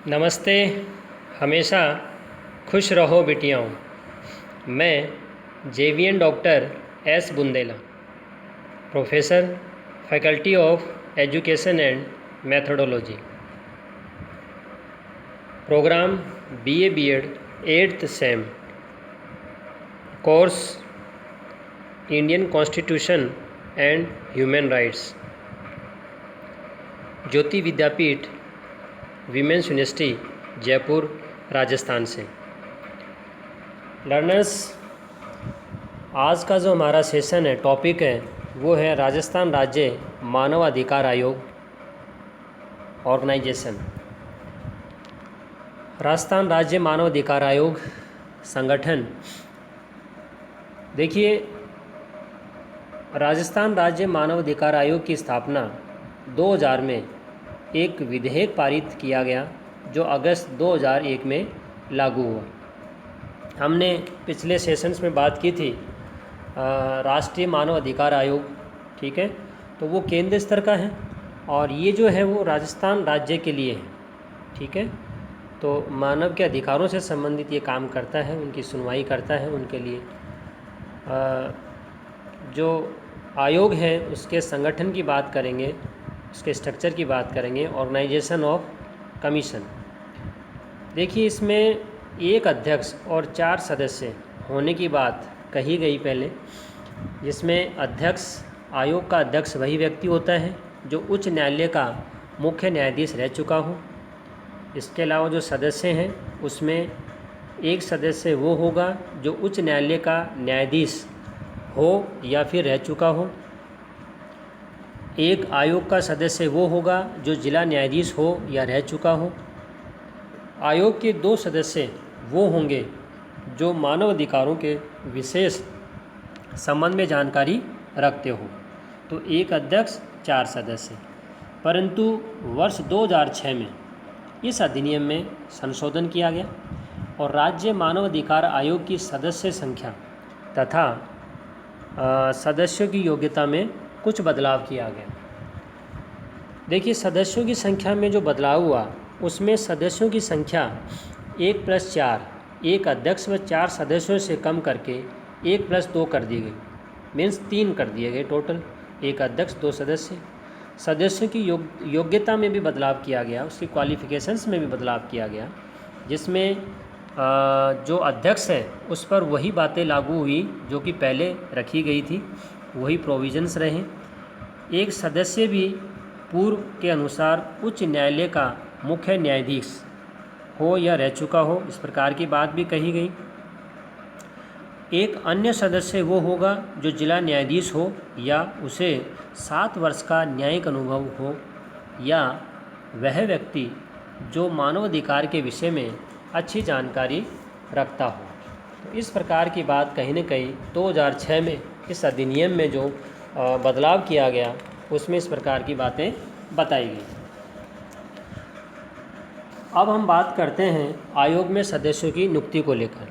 नमस्ते। हमेशा खुश रहो बिटियाओं। मैं JVN doctor S Bundela, professor, faculty of education and methodology, programme BA BEd 8th sem, course Indian constitution and human rights, Jyoti Vidyapeeth women's university Jaipur Rajasthan से। Learners, आज का जो हमारा सेशन है, टॉपिक है, वो है राजस्थान राज्य मानव अधिकार आयोग ऑर्गेनाइजेशन। राजस्थान राज्य मानव अधिकार आयोग संगठन। देखिए, राजस्थान राज्य मानव अधिकार आयोग की स्थापना 2000 में एक विधेयक पारित किया गया जो अगस्त 2001 में लागू हुआ। हमने पिछले सेशंस में बात की थी राष्ट्रीय मानव अधिकार आयोग, ठीक है, तो वो केंद्र स्तर का है और ये जो है वो राजस्थान राज्य के लिए है, ठीक है। तो मानव के अधिकारों से संबंधित ये काम करता है, उनकी सुनवाई करता है उनके लिए। जो आयोग है उसके संगठन की बात करेंगे, उसके स्ट्रक्चर की बात करेंगे। Organisation of commission. देखिए, इसमें एक अध्यक्ष और 4 सदस्य होने की बात कही गई पहले, जिसमें अध्यक्ष, आयोग का अध्यक्ष वही व्यक्ति होता है जो उच्च न्यायालय का मुख्य न्यायाधीश रह चुका हो। इसके अलावा जो सदस्य हैं उसमें एक सदस्य वो होगा जो उच्च न्यायालय का न्यायाधीश हो या फिर रह चुका हो। एक आयोग का सदस्य वो होगा जो जिला न्यायाधीश हो या रह चुका हो। आयोग के 2 सदस्य वो होंगे जो मानव अधिकारों के विशेष संबंध में जानकारी रखते हो। तो एक अध्यक्ष, 4 सदस्य। परंतु वर्ष 2006 में इस अधिनियम में संशोधन किया गया और राज्य मानव अधिकार आयोग की सदस्य संख्या तथा सदस्यों की योग्यता में कुछ बदलाव किया गया। देखिए, सदस्यों की संख्या में जो बदलाव हुआ उसमें सदस्यों की संख्या 1+4, एक अध्यक्ष व 4 सदस्यों से कम करके 1+2 कर दी गई, मीन्स 3 कर दिए गए टोटल। एक अध्यक्ष, 2 सदस्य। सदस्यों की योग्यता में भी बदलाव किया गया, उसकी क्वालिफिकेशंस में भी बदलाव किया गया, जिसमें जो अध्यक्ष है उस पर वही बातें लागू हुई जो कि पहले रखी गई थी, वही प्रोविजंस रहे। एक सदस्य भी पूर्व के अनुसार उच्च न्यायालय का मुख्य न्यायाधीश हो या रह चुका हो, इस प्रकार की बात भी कही गई। एक अन्य सदस्य वो होगा जो जिला न्यायाधीश हो या उसे 7 वर्ष का न्यायिक अनुभव हो, या वह व्यक्ति जो मानवाधिकार के विषय में अच्छी जानकारी रखता हो। तो इस प्रकार की बात कहीं न कहीं 2006 में इस अधिनियम में जो बदलाव किया गया उसमें इस प्रकार की बातें बताई गई। अब हम बात करते हैं आयोग में सदस्यों की नियुक्ति को लेकर।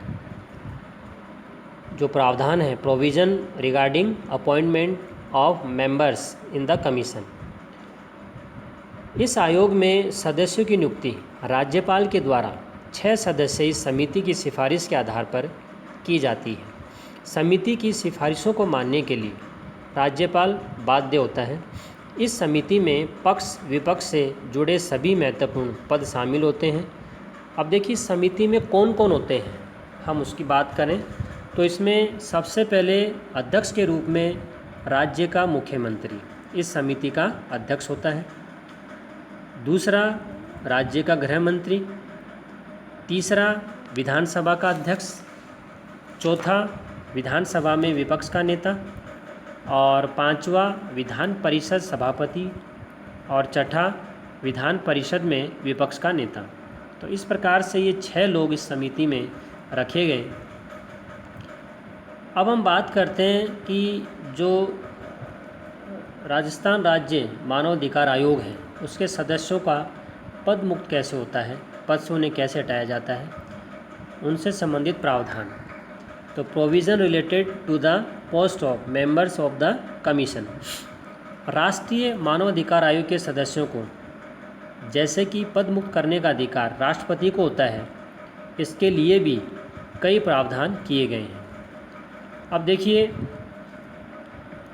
जो प्रावधान है, provision regarding appointment of members in the commission. इस आयोग में सदस्यों की नियुक्ति राज्यपाल के द्वारा 6 सदस्यीय समिति की सिफारिश के आधार पर की जाती है। समिति की सिफारिशों को मानने के लिए राज्यपाल बाध्य होता है। इस समिति में पक्ष विपक्ष से जुड़े सभी महत्वपूर्ण पद शामिल होते हैं। अब देखिए, समिति में कौन कौन होते हैं, हम उसकी बात करें तो इसमें सबसे पहले अध्यक्ष के रूप में राज्य का मुख्यमंत्री इस समिति का अध्यक्ष होता है। दूसरा, राज्य का गृह मंत्री। तीसरा, विधानसभा का अध्यक्ष। चौथा, विधानसभा में विपक्ष का नेता। और 5वां, विधान परिषद सभापति। और छठा, विधान परिषद में विपक्ष का नेता। तो इस प्रकार से ये 6 लोग इस समिति में रखे गए। अब हम बात करते हैं कि जो राजस्थान राज्य मानवाधिकार आयोग है उसके सदस्यों का पद मुक्त कैसे होता है, पद से उन्हें कैसे हटाया जाता है, उनसे संबंधित प्रावधान। तो provision related to the post of members of the commission. राष्ट्रीय मानवाधिकार आयोग के सदस्यों को जैसे कि पद मुक्त करने का अधिकार राष्ट्रपति को होता है, इसके लिए भी कई प्रावधान किए गए हैं। अब देखिए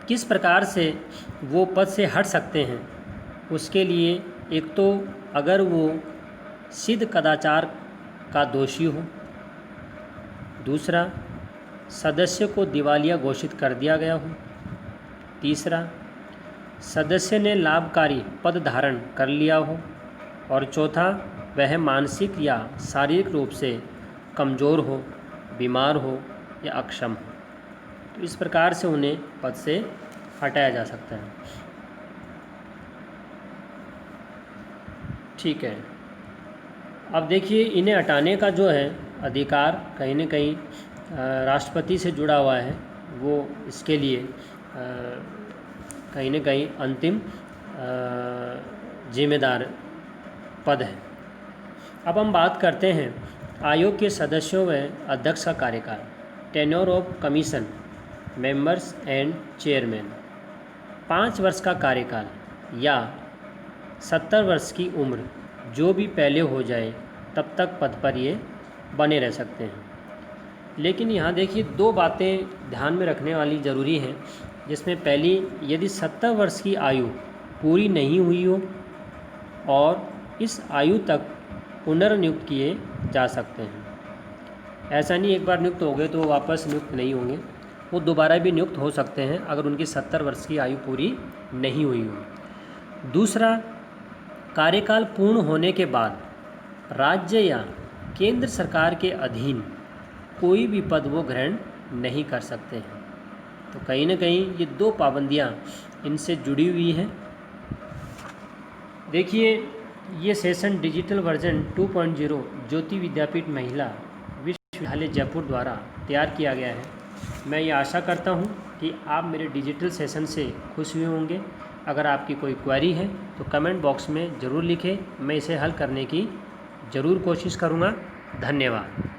किस प्रकार से वो पद से हट सकते हैं। उसके लिए एक तो अगर वो सिद्ध कदाचार का दोषी हो, दूसरा सदस्य को दिवालिया घोषित कर दिया गया हो, तीसरा सदस्य ने लाभकारी पद धारण कर लिया हो, और चौथा वह मानसिक या शारीरिक रूप से कमज़ोर हो, बीमार हो या अक्षम हो। तो इस प्रकार से उन्हें पद से हटाया जा सकता है। ठीक है, अब देखिए इन्हें हटाने का जो है अधिकार कहीं न कहीं राष्ट्रपति से जुड़ा हुआ है। वो इसके लिए कहीं न कहीं अंतिम जिम्मेदार पद है। अब हम बात करते हैं आयोग के सदस्यों व अध्यक्ष का कार्यकाल। Tenure of commission members and chairman. 5 वर्ष का कार्यकाल या 70 वर्ष की उम्र जो भी पहले हो जाए तब तक पद पर ये बने रह सकते हैं। लेकिन यहाँ देखिए 2 बातें ध्यान में रखने वाली ज़रूरी हैं, जिसमें पहली, यदि 70 वर्ष की आयु पूरी नहीं हुई हो और इस आयु तक पुनर्नियुक्त किए जा सकते हैं। ऐसा नहीं एक बार नियुक्त हो गए तो वापस नियुक्त नहीं होंगे, वो दोबारा भी नियुक्त हो सकते हैं अगर उनकी 70 वर्ष की आयु पूरी नहीं हुई हो। दूसरा, कार्यकाल पूर्ण होने के बाद राज्य या केंद्र सरकार के अधीन कोई भी पद वो ग्रहण नहीं कर सकते हैं। तो कहीं ना कहीं ये 2 पाबंदियाँ इनसे जुड़ी हुई हैं। देखिए ये सेशन डिजिटल वर्जन 2.0 ज्योति विद्यापीठ महिला विश्वविद्यालय जयपुर द्वारा तैयार किया गया है। मैं ये आशा करता हूँ कि आप मेरे डिजिटल सेशन से खुश हुए होंगे। अगर आपकी कोई क्वेरी है तो कमेंट बॉक्स में ज़रूर लिखें, मैं इसे हल करने की ज़रूर कोशिश करूँगा। धन्यवाद।